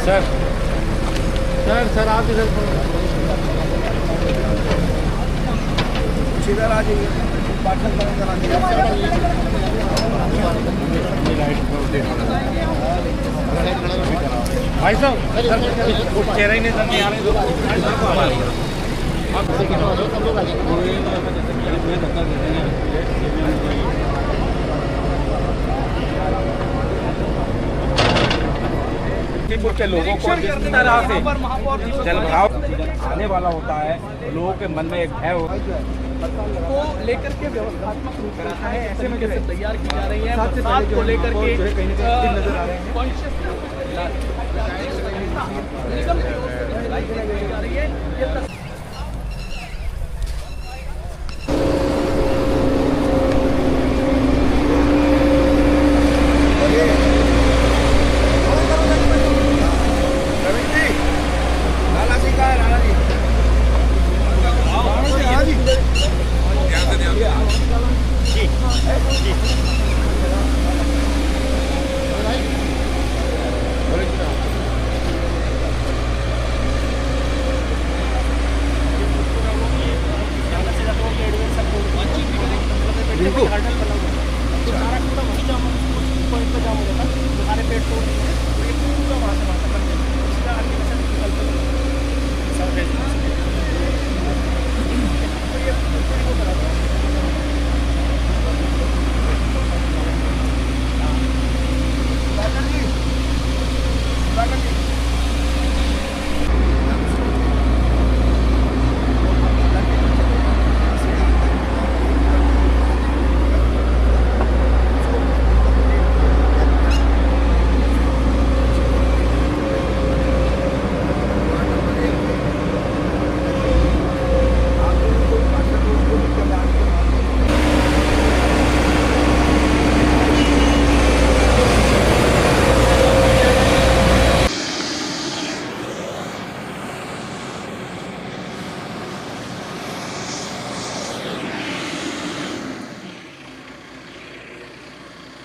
Sir sir sir आप इधर इधर आ जाइए। पार्सल भाई साहब कुछ चेहरा ही नहीं समझ आ के लोगों को जिस तरह से जलभराव आने वाला होता है, लोगों के मन में एक भय होता है को लेकर के व्यवस्थात्मक रूप से है, ऐसे में कैसे तैयार की जा रही है बरसात को लेकर के नजर आ रहे हैं निगम की ओर से की जा रही है ये हर्डल बना हुआ है तो सारा पूरा वही जाम पॉइंट पर जाम हो जाता है तो सारे पेड़ तोड़ दिए तो ये पूरा वहाँ से वहाँ तक इसका आर्टिफिशियल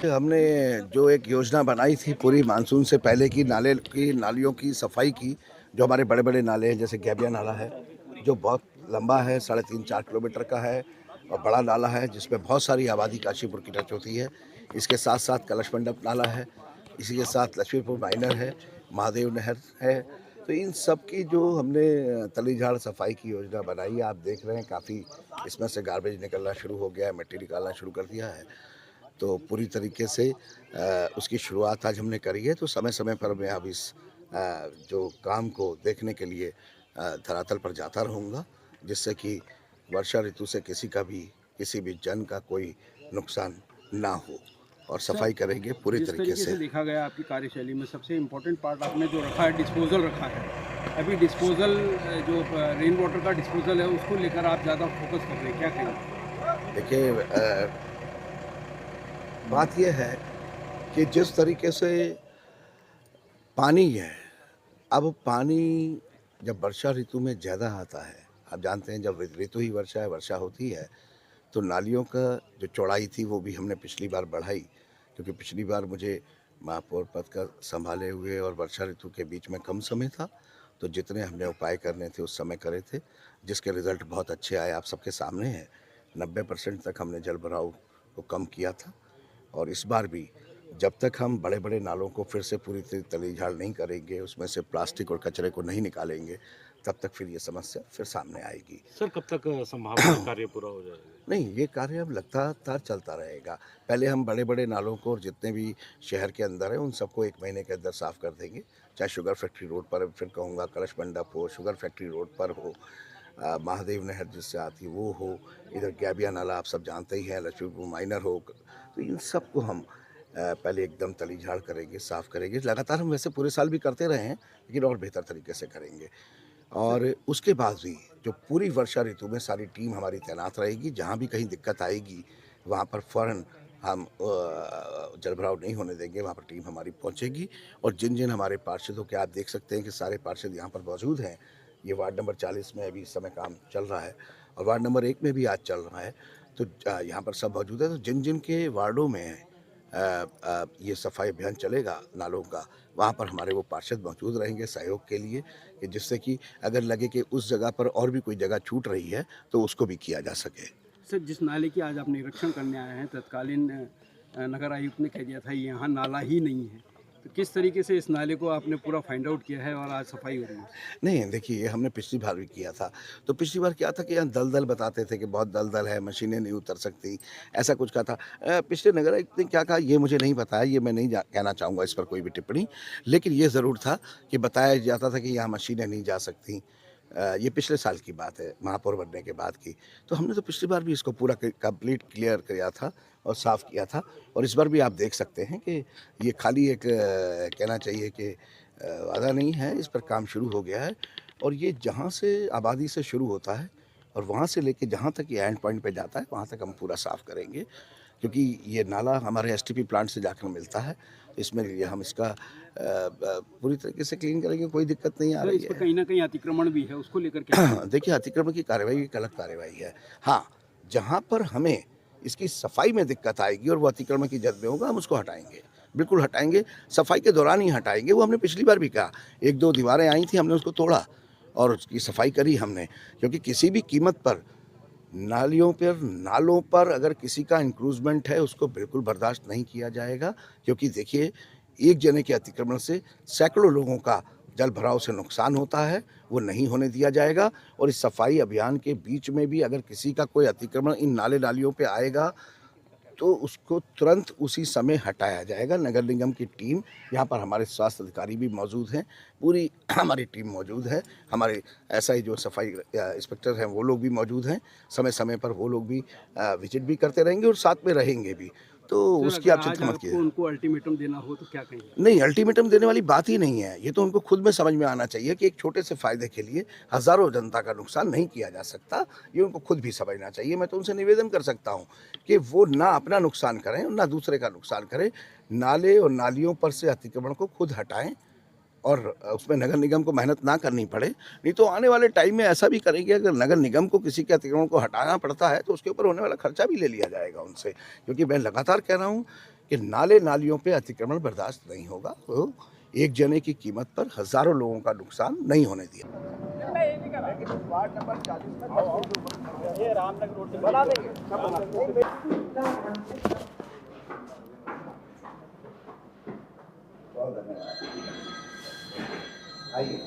हमने जो एक योजना बनाई थी पूरी मानसून से पहले की नालियों की सफाई की, जो हमारे बड़े बड़े नाले हैं, जैसे गैबिया नाला है जो बहुत लंबा है, 3.5-4 किलोमीटर का है और बड़ा नाला है जिसमें बहुत सारी आबादी काशीपुर की टच होती है। इसके साथ साथ कलश मंडप नाला है, इसी के साथ लक्ष्मीपुर माइनर है, महादेव नहर है। तो इन सब की जो हमने तलीझाड़ सफाई की योजना बनाई, आप देख रहे हैं काफ़ी इसमें से गार्बेज निकलना शुरू हो गया है, मिट्टी निकालना शुरू कर दिया है। तो पूरी तरीके से उसकी शुरुआत आज हमने करी है। तो समय समय पर मैं अब इस जो काम को देखने के लिए धरातल पर जाता रहूँगा, जिससे कि वर्षा ऋतु से किसी भी जन का कोई नुकसान ना हो, और सफाई करेंगे पूरी तरीके से। देखा गया आपकी कार्यशैली में सबसे इम्पोर्टेंट पार्ट आपने जो रखा है, डिस्पोजल रखा है। अभी डिस्पोजल जो रेन वाटर का डिस्पोजल है उसको लेकर आप ज़्यादा फोकस कर रहे हैं, क्या कहेंगे? देखिए, बात यह है कि जिस तरीके से पानी है, अब पानी जब वर्षा ऋतु में ज़्यादा आता है, आप जानते हैं जब ऋतु ही वर्षा होती है, तो नालियों का जो चौड़ाई थी वो भी हमने पिछली बार बढ़ाई, क्योंकि पिछली बार मुझे महापौर पद का संभाले हुए और वर्षा ऋतु के बीच में कम समय था, तो जितने हमने उपाय करने थे उस समय करे थे, जिसके रिज़ल्ट बहुत अच्छे आए, आप सबके सामने हैं। 90% तक हमने जल भराव को कम किया था। और इस बार भी जब तक हम बड़े बड़े नालों को फिर से पूरी तरह तलीझाड़ नहीं करेंगे, उसमें से प्लास्टिक और कचरे को नहीं निकालेंगे, तब तक फिर ये समस्या फिर सामने आएगी। सर कब तक संभावना कार्य पूरा हो जाएगा? नहीं, ये कार्य अब लगातार चलता रहेगा। पहले हम बड़े बड़े नालों को और जितने भी शहर के अंदर हैं उन सबको 1 महीने के अंदर साफ़ कर देंगे, चाहे शुगर फैक्ट्री रोड पर, फिर कहूँगा कलश मंडप हो, शुगर फैक्ट्री रोड पर हो, महादेव नहर जिससे आती है वो हो, इधर गैबिया नाला आप सब जानते ही हैं, लक्ष्मीपुर माइनर हो। तो इन सब को हम पहले एकदम तलीझाड़ करेंगे, साफ़ करेंगे। लगातार हम वैसे पूरे साल भी करते रहे हैं, लेकिन और बेहतर तरीके से करेंगे। और उसके बाद भी जो पूरी वर्षा ऋतु में सारी टीम हमारी तैनात रहेगी, जहाँ भी कहीं दिक्कत आएगी वहाँ पर फ़ौरन हम जलभराव नहीं होने देंगे, वहाँ पर टीम हमारी पहुँचेगी। और जिन जिन हमारे पार्षदों के, आप देख सकते हैं कि सारे पार्षद यहाँ पर मौजूद हैं। ये वार्ड नंबर 40 में अभी इस समय काम चल रहा है और वार्ड नंबर 1 में भी आज चल रहा है, तो यहाँ पर सब मौजूद है। तो जिन जिन के वार्डों में ये सफाई अभियान चलेगा नालों का, वहाँ पर हमारे वो पार्षद मौजूद रहेंगे सहयोग के लिए, कि जिससे कि अगर लगे कि उस जगह पर और भी कोई जगह छूट रही है तो उसको भी किया जा सके। सर, जिस नाले की आज आप निरीक्षण करने आए हैं, तत्कालीन नगर आयुक्त ने कह दिया था यहाँ नाला ही नहीं है, तो किस तरीके से इस नाले को आपने पूरा फाइंड आउट किया है और आज सफाई हो रही है? नहीं, देखिए ये हमने पिछली बार भी किया था। तो पिछली बार क्या था कि यहाँ दलदल बताते थे कि बहुत दलदल है, मशीनें नहीं उतर सकती, ऐसा कुछ कहा था। पिछले नगर आयुक्त ने क्या कहा ये मुझे नहीं पता है, ये मैं नहीं कहना चाहूँगा इस पर कोई भी टिप्पणी। लेकिन ये ज़रूर था कि बताया जाता था कि यहाँ मशीनें नहीं जा सकती। ये पिछले साल की बात है, महापौर बनने के बाद की। तो हमने तो पिछली बार भी इसको पूरा कंप्लीट क्लियर किया था और साफ़ किया था, और इस बार भी आप देख सकते हैं कि ये खाली एक कहना चाहिए कि वादा नहीं है, इस पर काम शुरू हो गया है। और ये जहाँ से आबादी से शुरू होता है और वहाँ से लेके जहाँ तक ये एंड पॉइंट पे जाता है, वहाँ तक हम पूरा साफ़ करेंगे, क्योंकि ये नाला हमारे एसटीपी प्लांट से जाकर मिलता है। इसमें ये हम इसका पूरी तरीके से क्लीन करेंगे, कोई दिक्कत नहीं आ सर, रही इस पर है। कहीं ना कहीं अतिक्रमण भी है, उसको लेकर क्या? देखिए, अतिक्रमण की कार्रवाई एक अलग कार्रवाई है। हाँ, जहाँ पर हमें इसकी सफाई में दिक्कत आएगी और वो अतिक्रमण की जद में होगा, हम उसको हटाएँगे, बिल्कुल हटाएँगे। सफाई के दौरान ही हटाएँगे, वो हमने पिछली बार भी कहा। 1-2 दीवारें आई थी, हमने उसको तोड़ा और उसकी सफाई करी हमने, क्योंकि किसी भी कीमत पर नालों पर अगर किसी का इंक्रूजमेंट है, उसको बिल्कुल बर्दाश्त नहीं किया जाएगा। क्योंकि देखिए, एक जने के अतिक्रमण से सैकड़ों लोगों का जल भराव से नुकसान होता है, वो नहीं होने दिया जाएगा। और इस सफाई अभियान के बीच में भी अगर किसी का कोई अतिक्रमण इन नाले-नालियों पे आएगा, तो उसको तुरंत उसी समय हटाया जाएगा। नगर निगम की टीम, यहाँ पर हमारे स्वास्थ्य अधिकारी भी मौजूद हैं, पूरी हमारी टीम मौजूद है, हमारे एसआई जो सफाई इंस्पेक्टर हैं वो लोग भी मौजूद हैं। समय-समय पर वो लोग भी विजिट भी करते रहेंगे और साथ में रहेंगे भी। तो सर, उसकी अगर आप आज चिंता मत आपको कीजिए। उनको अल्टीमेटम देना हो तो क्या कहेंगे? नहीं, अल्टीमेटम देने वाली बात ही नहीं है। ये तो उनको खुद में समझ में आना चाहिए कि एक छोटे से फ़ायदे के लिए हज़ारों जनता का नुकसान नहीं किया जा सकता। ये उनको खुद भी समझना चाहिए। मैं तो उनसे निवेदन कर सकता हूँ कि वो ना अपना नुकसान करें और ना दूसरे का नुकसान करें। नाले और नालियों पर से अतिक्रमण को खुद हटाएँ और उसमें नगर निगम को मेहनत ना करनी पड़े। नहीं तो आने वाले टाइम में ऐसा भी करेंगे, अगर नगर निगम को किसी के अतिक्रमण को हटाना पड़ता है तो उसके ऊपर होने वाला खर्चा भी ले लिया जाएगा उनसे। क्योंकि मैं लगातार कह रहा हूँ कि नाले-नालियों पे अतिक्रमण बर्दाश्त नहीं होगा। तो एक जने की कीमत पर हज़ारों लोगों का नुकसान नहीं होने दिया। बहुत धन्यवाद। आइए।